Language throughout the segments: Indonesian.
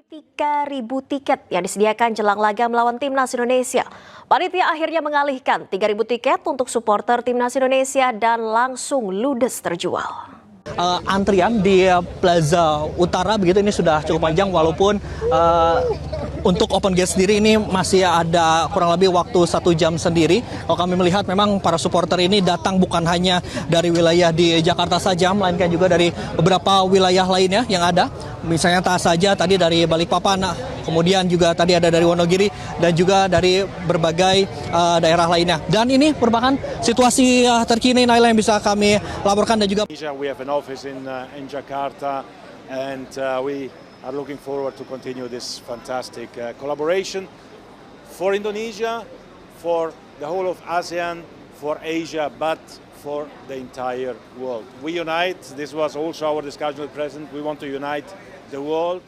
3.000 tiket yang disediakan jelang laga melawan Timnas Indonesia. Panitia akhirnya mengalihkan 3.000 tiket untuk supporter Timnas Indonesia dan langsung ludes terjual. Antrian di Plaza Utara begitu ini sudah cukup panjang, walaupun untuk open gate sendiri ini masih ada kurang lebih waktu 1 jam sendiri. Kalau kami melihat memang para supporter ini datang bukan hanya dari wilayah di Jakarta saja, melainkan juga dari beberapa wilayah lainnya yang ada. Misalnya tak saja tadi dari Balikpapan, kemudian juga tadi ada dari Wonogiri dan juga dari berbagai daerah lainnya. Dan ini merupakan situasi terkini Naila yang bisa kami laporkan dan juga We have an office in Jakarta and we are looking forward to continue this fantastic collaboration for Indonesia, for the whole of ASEAN, for Asia, but for the entire world. We unite. This was also our discussion with the President. We want to unite the world.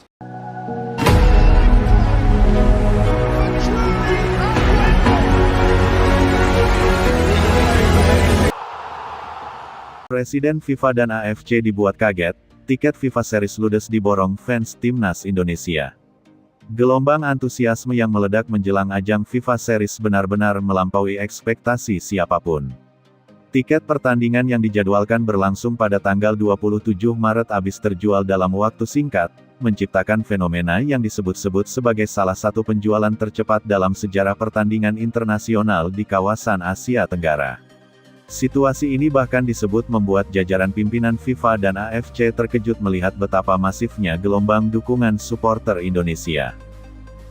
Presiden FIFA dan AFC dibuat kaget, tiket FIFA Series ludes diborong fans Timnas Indonesia. Gelombang antusiasme yang meledak menjelang ajang FIFA Series benar-benar melampaui ekspektasi siapapun. Tiket pertandingan yang dijadwalkan berlangsung pada tanggal 27 Maret habis terjual dalam waktu singkat, menciptakan fenomena yang disebut-sebut sebagai salah satu penjualan tercepat dalam sejarah pertandingan internasional di kawasan Asia Tenggara. Situasi ini bahkan disebut membuat jajaran pimpinan FIFA dan AFC terkejut melihat betapa masifnya gelombang dukungan supporter Indonesia.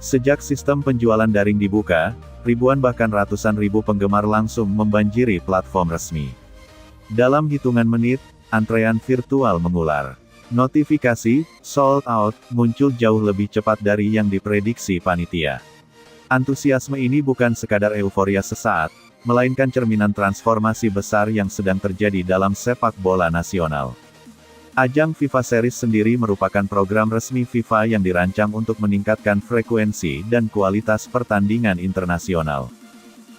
Sejak sistem penjualan daring dibuka, ribuan bahkan ratusan ribu penggemar langsung membanjiri platform resmi. Dalam hitungan menit, antrean virtual mengular. Notifikasi "sold out" muncul jauh lebih cepat dari yang diprediksi panitia. Antusiasme ini bukan sekadar euforia sesaat, melainkan cerminan transformasi besar yang sedang terjadi dalam sepak bola nasional. Ajang FIFA Series sendiri merupakan program resmi FIFA yang dirancang untuk meningkatkan frekuensi dan kualitas pertandingan internasional.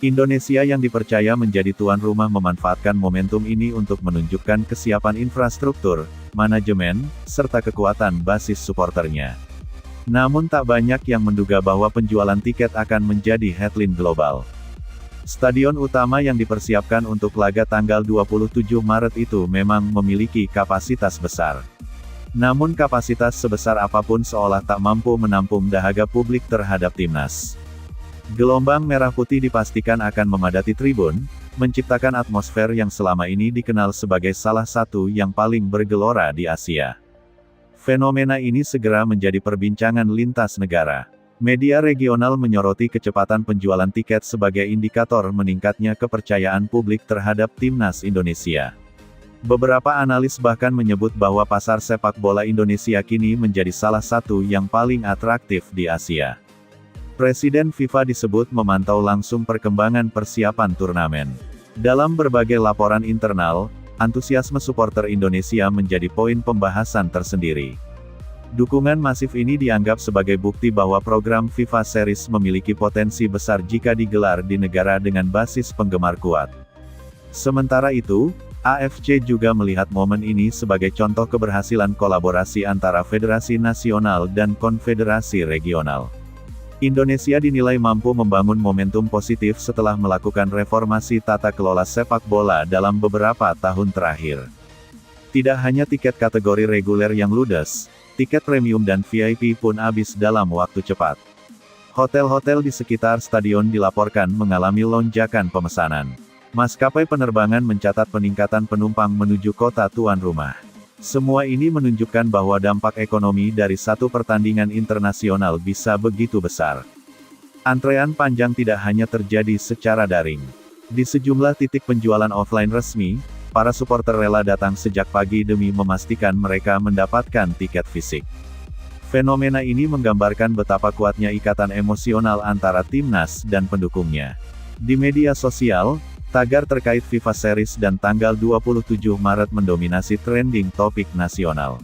Indonesia yang dipercaya menjadi tuan rumah memanfaatkan momentum ini untuk menunjukkan kesiapan infrastruktur, manajemen, serta kekuatan basis supporternya. Namun tak banyak yang menduga bahwa penjualan tiket akan menjadi headline global. Stadion utama yang dipersiapkan untuk laga tanggal 27 Maret itu memang memiliki kapasitas besar. Namun kapasitas sebesar apapun seolah tak mampu menampung dahaga publik terhadap timnas. Gelombang merah putih dipastikan akan memadati tribun, menciptakan atmosfer yang selama ini dikenal sebagai salah satu yang paling bergelora di Asia. Fenomena ini segera menjadi perbincangan lintas negara. Media regional menyoroti kecepatan penjualan tiket sebagai indikator meningkatnya kepercayaan publik terhadap Timnas Indonesia. Beberapa analis bahkan menyebut bahwa pasar sepak bola Indonesia kini menjadi salah satu yang paling atraktif di Asia. Presiden FIFA disebut memantau langsung perkembangan persiapan turnamen. Dalam berbagai laporan internal, antusiasme supporter Indonesia menjadi poin pembahasan tersendiri. Dukungan masif ini dianggap sebagai bukti bahwa program FIFA Series memiliki potensi besar jika digelar di negara dengan basis penggemar kuat. Sementara itu, AFC juga melihat momen ini sebagai contoh keberhasilan kolaborasi antara federasi nasional dan konfederasi regional. Indonesia dinilai mampu membangun momentum positif setelah melakukan reformasi tata kelola sepak bola dalam beberapa tahun terakhir. Tidak hanya tiket kategori reguler yang ludes, tiket premium dan VIP pun habis dalam waktu cepat. Hotel-hotel di sekitar stadion dilaporkan mengalami lonjakan pemesanan. Maskapai penerbangan mencatat peningkatan penumpang menuju kota tuan rumah. Semua ini menunjukkan bahwa dampak ekonomi dari satu pertandingan internasional bisa begitu besar. Antrean panjang tidak hanya terjadi secara daring. Di sejumlah titik penjualan offline resmi, para supporter rela datang sejak pagi demi memastikan mereka mendapatkan tiket fisik. Fenomena ini menggambarkan betapa kuatnya ikatan emosional antara timnas dan pendukungnya. Di media sosial, tagar terkait FIFA Series dan tanggal 27 Maret mendominasi trending topik nasional.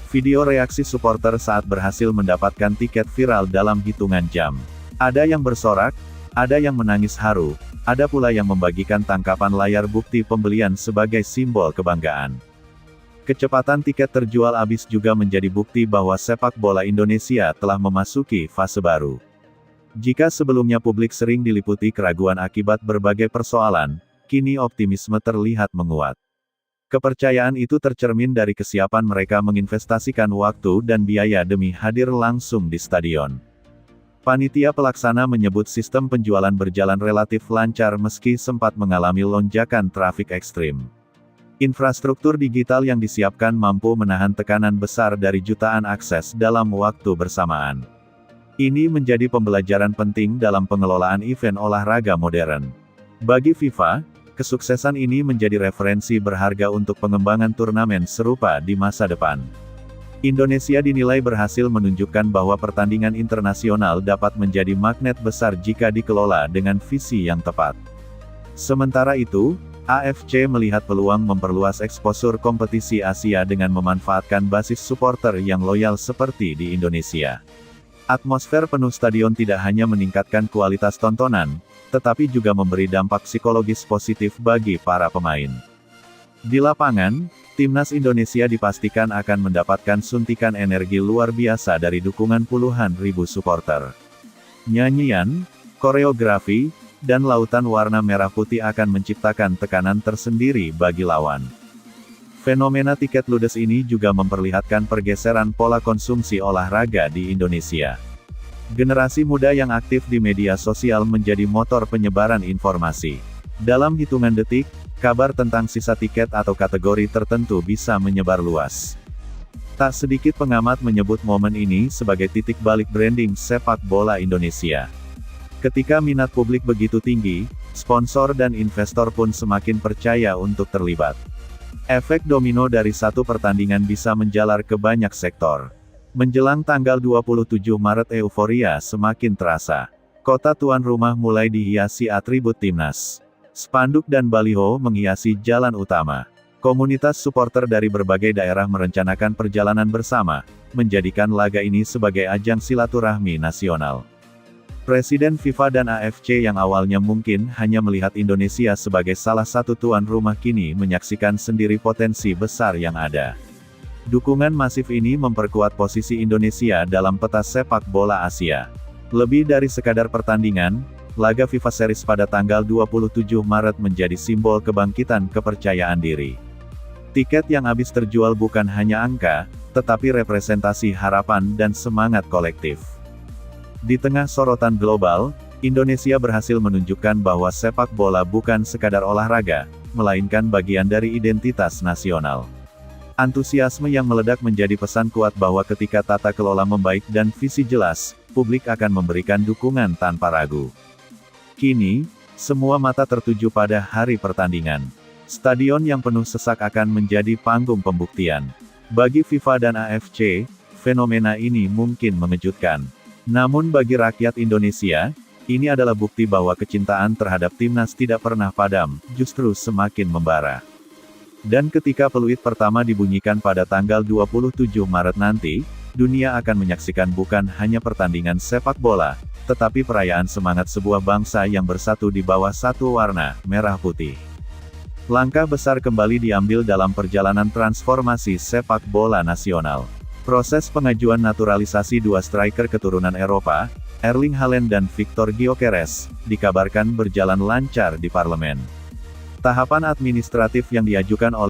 Video reaksi supporter saat berhasil mendapatkan tiket viral dalam hitungan jam. Ada yang bersorak, ada yang menangis haru, ada pula yang membagikan tangkapan layar bukti pembelian sebagai simbol kebanggaan. Kecepatan tiket terjual habis juga menjadi bukti bahwa sepak bola Indonesia telah memasuki fase baru. Jika sebelumnya publik sering diliputi keraguan akibat berbagai persoalan, kini optimisme terlihat menguat. Kepercayaan itu tercermin dari kesiapan mereka menginvestasikan waktu dan biaya demi hadir langsung di stadion. Panitia pelaksana menyebut sistem penjualan berjalan relatif lancar meski sempat mengalami lonjakan trafik ekstrim. Infrastruktur digital yang disiapkan mampu menahan tekanan besar dari jutaan akses dalam waktu bersamaan. Ini menjadi pembelajaran penting dalam pengelolaan event olahraga modern. Bagi FIFA, kesuksesan ini menjadi referensi berharga untuk pengembangan turnamen serupa di masa depan. Indonesia dinilai berhasil menunjukkan bahwa pertandingan internasional dapat menjadi magnet besar jika dikelola dengan visi yang tepat. Sementara itu, AFC melihat peluang memperluas eksposur kompetisi Asia dengan memanfaatkan basis supporter yang loyal seperti di Indonesia. Atmosfer penuh stadion tidak hanya meningkatkan kualitas tontonan, tetapi juga memberi dampak psikologis positif bagi para pemain. Di lapangan, timnas Indonesia dipastikan akan mendapatkan suntikan energi luar biasa dari dukungan puluhan ribu supporter. Nyanyian, koreografi, dan lautan warna merah putih akan menciptakan tekanan tersendiri bagi lawan. Fenomena tiket ludes ini juga memperlihatkan pergeseran pola konsumsi olahraga di Indonesia. Generasi muda yang aktif di media sosial menjadi motor penyebaran informasi. Dalam hitungan detik, kabar tentang sisa tiket atau kategori tertentu bisa menyebar luas. Tak sedikit pengamat menyebut momen ini sebagai titik balik branding sepak bola Indonesia. Ketika minat publik begitu tinggi, sponsor dan investor pun semakin percaya untuk terlibat. Efek domino dari satu pertandingan bisa menjalar ke banyak sektor. Menjelang tanggal 27 Maret euforia semakin terasa. Kota tuan rumah mulai dihiasi atribut timnas. Spanduk dan baliho menghiasi jalan utama. Komunitas supporter dari berbagai daerah merencanakan perjalanan bersama, menjadikan laga ini sebagai ajang silaturahmi nasional. Presiden FIFA dan AFC yang awalnya mungkin hanya melihat Indonesia sebagai salah satu tuan rumah kini menyaksikan sendiri potensi besar yang ada. Dukungan masif ini memperkuat posisi Indonesia dalam peta sepak bola Asia. Lebih dari sekadar pertandingan, laga FIFA Series pada tanggal 27 Maret menjadi simbol kebangkitan kepercayaan diri. Tiket yang habis terjual bukan hanya angka, tetapi representasi harapan dan semangat kolektif. Di tengah sorotan global, Indonesia berhasil menunjukkan bahwa sepak bola bukan sekadar olahraga, melainkan bagian dari identitas nasional. Antusiasme yang meledak menjadi pesan kuat bahwa ketika tata kelola membaik dan visi jelas, publik akan memberikan dukungan tanpa ragu. Kini, semua mata tertuju pada hari pertandingan. Stadion yang penuh sesak akan menjadi panggung pembuktian. Bagi FIFA dan AFC, fenomena ini mungkin mengejutkan. Namun bagi rakyat Indonesia, ini adalah bukti bahwa kecintaan terhadap timnas tidak pernah padam, justru semakin membara. Dan ketika peluit pertama dibunyikan pada tanggal 27 Maret nanti, dunia akan menyaksikan bukan hanya pertandingan sepak bola, tetapi perayaan semangat sebuah bangsa yang bersatu di bawah satu warna, merah putih. Langkah besar kembali diambil dalam perjalanan transformasi sepak bola nasional. Proses pengajuan naturalisasi dua striker keturunan Eropa, Erling Haaland dan Victor Gyökeres, dikabarkan berjalan lancar di parlemen. Tahapan administratif yang diajukan oleh